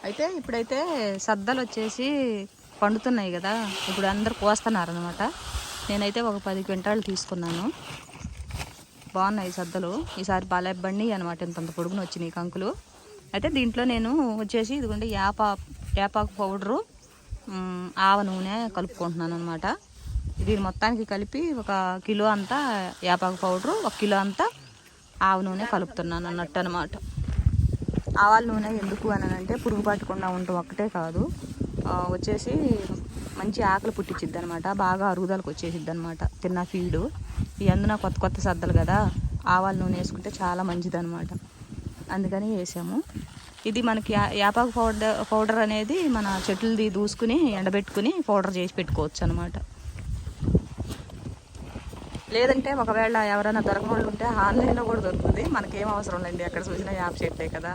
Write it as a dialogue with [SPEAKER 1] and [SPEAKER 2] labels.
[SPEAKER 1] అయితే ఇప్పుడైతే సద్దలు వచ్చేసి పండుతున్నాయి కదా, ఇప్పుడు అందరు కోస్తున్నారు అనమాట. నేనైతే ఒక 10 క్వింటాలు తీసుకున్నాను. బాగున్నాయి సద్దలు. ఈసారి బాలేబ్బండి అనమాట, ఇంతంత పొడుగున వచ్చినాయి కంకులు. అయితే దీంట్లో నేను వచ్చేసి ఇదిగోండి యాపాకు పౌడరు, ఆవ నూనె కలుపుకుంటున్నాను అనమాట. దీని మొత్తానికి కలిపి 1 కిలో అంతా యాపాకు పౌడరు, 1 కిలో అంతా ఆవ నూనె కలుపుతున్నాను అన్నట్టు అనమాట. ఆవాల నూనె ఎందుకు అని అంటే పురుగు పట్టకుండా ఉండటం ఒక్కటే కాదు, వచ్చేసి మంచి ఆకలి పుట్టించిద్ది అనమాట. బాగా అరుగుదలకు వచ్చేసిద్ది అనమాట తిన్న ఫీడు. ఈ అందున కొత్త సద్దలు కదా, ఆవాల నూనె వేసుకుంటే చాలా మంచిది అనమాట. అందుకని వేసాము. ఇది మనకి యాపాకు పౌడర్ అనేది మన చెట్లది దూసుకుని ఎండబెట్టుకుని పౌడర్ చేసి పెట్టుకోవచ్చు అనమాట. లేదంటే ఒకవేళ ఎవరైనా దొరకని వాళ్ళు ఉంటే ఆన్లైన్లో కూడా దొరుకుతుంది. మనకేం అవసరం లేండి, ఎక్కడ చూసినా యాప్ చెట్లే కదా.